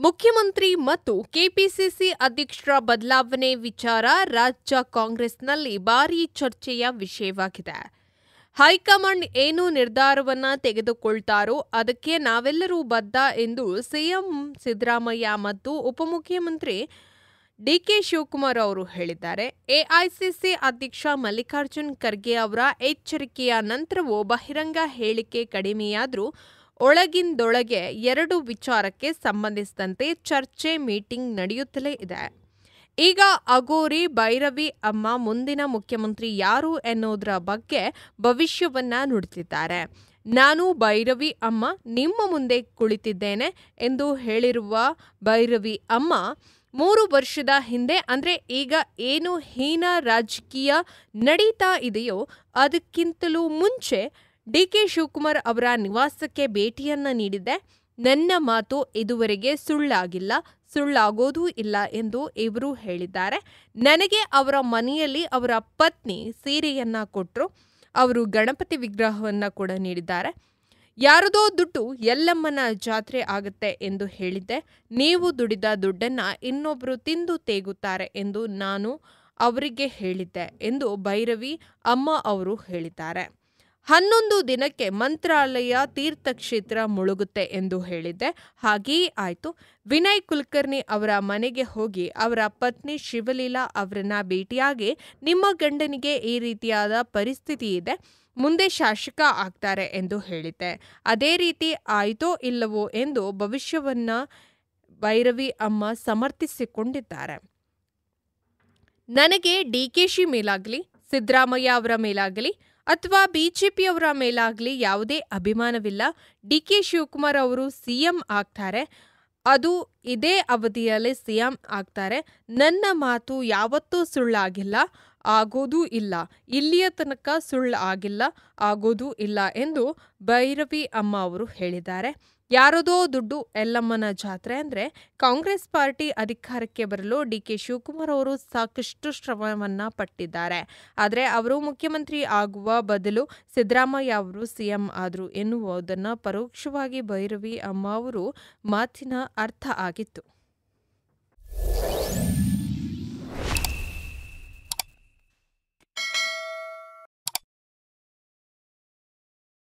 ಮುಖ್ಯಮಂತ್ರಿ ಮತ್ತು ಕೆಪಿಸಿಸಿ ಅಧ್ಯಕ್ಷರ ಬದಲಾವಣೆ ವಿಚಾರ ರಾಜ್ಯ ಕಾಂಗ್ರೆಸ್ನಲ್ಲಿ ಭಾರೀ ಚರ್ಚೆಯ ವಿಷಯವಾಗಿದೆ. ಹೈಕಮಾಂಡ್ ಏನು ನಿರ್ಧಾರವನ್ನ ತೆಗೆದುಕೊಳ್ತಾರೋ ಅದಕ್ಕೆ ನಾವೆಲ್ಲರೂ ಬದ್ಧ ಎಂದು ಸಿಎಂ ಸಿದ್ದರಾಮಯ್ಯ ಮತ್ತು ಉಪಮುಖ್ಯಮಂತ್ರಿ ಡಿಕೆ ಶಿವಕುಮಾರ್ ಅವರು ಹೇಳಿದ್ದಾರೆ. ಎಐಸಿಸಿ ಅಧ್ಯಕ್ಷ ಮಲ್ಲಿಕಾರ್ಜುನ್ ಖರ್ಗೆ ಅವರ ಎಚ್ಚರಿಕೆಯ ನಂತರವೂ ಬಹಿರಂಗ ಹೇಳಿಕೆ ಕಡಿಮೆಯಾದರೂ ಒಳಗಿಂದೊಳಗೆ ಎರಡು ವಿಚಾರಕ್ಕೆ ಸಂಬಂಧಿಸಿದಂತೆ ಚರ್ಚೆ ಮೀಟಿಂಗ್ ನಡೆಯುತ್ತಲೇ ಇದೆ. ಈಗ ಅಘೋರಿ ಭೈರವಿ ಅಮ್ಮ ಮುಂದಿನ ಮುಖ್ಯಮಂತ್ರಿ ಯಾರು ಎನ್ನುವುದರ ಬಗ್ಗೆ ಭವಿಷ್ಯವನ್ನ ನುಡಿದಿದ್ದಾರೆ. ನಾನು ಭೈರವಿ ಅಮ್ಮ ನಿಮ್ಮ ಮುಂದೆ ಕುಳಿತಿದ್ದೇನೆ ಎಂದು ಹೇಳಿರುವ ಭೈರವಿ ಅಮ್ಮ 3 ವರ್ಷದ ಹಿಂದೆ ಅಂದ್ರೆ ಈಗ ಏನು ಹೀನ ರಾಜಕೀಯ ನಡೀತಾ ಇದೆಯೋ ಅದಕ್ಕಿಂತಲೂ ಮುಂಚೆ ಡಿಕೆ ಶಿವಕುಮಾರ್ ಅವರ ನಿವಾಸಕ್ಕೆ ಭೇಟಿಯನ್ನ ನೀಡಿದ್ದೆ. ನನ್ನ ಮಾತು ಇದುವರೆಗೆ ಸುಳ್ಳಾಗಿಲ್ಲ, ಸುಳ್ಳಾಗೋದೂ ಇಲ್ಲ ಎಂದು ಇವರು ಹೇಳಿದ್ದಾರೆ. ನನಗೆ ಅವರ ಮನೆಯಲ್ಲಿ ಅವರ ಪತ್ನಿ ಸೀರೆಯನ್ನ ಕೊಟ್ಟರು. ಅವರು ಗಣಪತಿ ವಿಗ್ರಹವನ್ನ ಕೂಡ ನೀಡಿದ್ದಾರೆ. ಯಾರದೋ ದುಡ್ಡು ಎಲ್ಲಮ್ಮನ ಜಾತ್ರೆ ಆಗುತ್ತೆ ಎಂದು ಹೇಳಿದ್ದೆ. ನೀವು ದುಡಿದ ದುಡ್ಡನ್ನ ಇನ್ನೊಬ್ಬರು ತಿಂದು ತೇಗುತ್ತಾರೆ ಎಂದು ನಾನು ಅವರಿಗೆ ಹೇಳಿದ್ದೆ ಎಂದು ಭೈರವಿ ಅಮ್ಮ ಅವರು ಹೇಳಿದ್ದಾರೆ. 11 ದಿನಕ್ಕೆ ಮಂತ್ರಾಲಯ ತೀರ್ಥಕ್ಷೇತ್ರ ಮುಳುಗುತ್ತೆ ಎಂದು ಹೇಳಿದ್ದೆ. ಹಾಗೆಯೇ ಆಯಿತು. ವಿನಯ್ ಕುಲಕರ್ಣಿ ಅವರ ಮನೆಗೆ ಹೋಗಿ ಅವರ ಪತ್ನಿ ಶಿವಲೀಲಾ ಅವರನ್ನ ಭೇಟಿಯಾಗಿ ನಿಮ್ಮ ಗಂಡನಿಗೆ ಈ ರೀತಿಯಾದ ಪರಿಸ್ಥಿತಿ ಇದೆ, ಮುಂದೆ ಶಾಸಕ ಆಗ್ತಾರೆ ಎಂದು ಹೇಳಿದ್ದೆ. ಅದೇ ರೀತಿ ಆಯಿತೋ ಇಲ್ಲವೋ ಎಂದು ಭವಿಷ್ಯವನ್ನ ಭೈರವಿ ಅಮ್ಮ ಸಮರ್ಥಿಸಿಕೊಂಡಿದ್ದಾರೆ. ನನಗೆ ಡಿಕೆಶಿ ಮೇಲಾಗಲಿ, ಸಿದ್ದರಾಮಯ್ಯ ಅವರ ಮೇಲಾಗಲಿ ಅಥವಾ ಬಿಜೆಪಿಯವರ ಮೇಲಾಗಲಿ ಯಾವುದೇ ಅಭಿಮಾನವಿಲ್ಲ. ಡಿಕೆ ಶಿವಕುಮಾರ್ ಅವರು ಸಿಎಂ ಆಗ್ತಾರೆ, ಅದು ಇದೇ ಅವಧಿಯಲ್ಲಿ ಸಿಎಂ ಆಗ್ತಾರೆ. ನನ್ನ ಮಾತು ಯಾವತ್ತೂ ಸುಳ್ಳಾಗಿಲ್ಲ, ಆಗೋದೂ ಇಲ್ಲ, ಇಲ್ಲಿಯ ತನಕ ಸುಳ್ಳು ಆಗಿಲ್ಲ, ಆಗೋದೂ ಇಲ್ಲ ಎಂದು ಭೈರವಿ ಅಮ್ಮ ಅವರು ಹೇಳಿದ್ದಾರೆ. ಯಾರದೋ ದುಡ್ಡು ಎಲ್ಲಮ್ಮನ ಜಾತ್ರೆ ಅಂದರೆ ಕಾಂಗ್ರೆಸ್ ಪಾರ್ಟಿ ಅಧಿಕಾರಕ್ಕೆ ಬರಲು ಡಿಕೆ ಶಿವಕುಮಾರ್ ಅವರು ಸಾಕಷ್ಟು ಶ್ರಮವನ್ನ ಪಟ್ಟಿದ್ದಾರೆ. ಆದರೆ ಅವರು ಮುಖ್ಯಮಂತ್ರಿ ಆಗುವ ಬದಲು ಸಿದ್ದರಾಮಯ್ಯ ಅವರು ಸಿಎಂ ಆದರು ಎನ್ನುವುದನ್ನು ಪರೋಕ್ಷವಾಗಿ ಭೈರವಿ ಅಮ್ಮ ಅವರು ಮಾತಿನ ಅರ್ಥ ಆಗಿತ್ತು.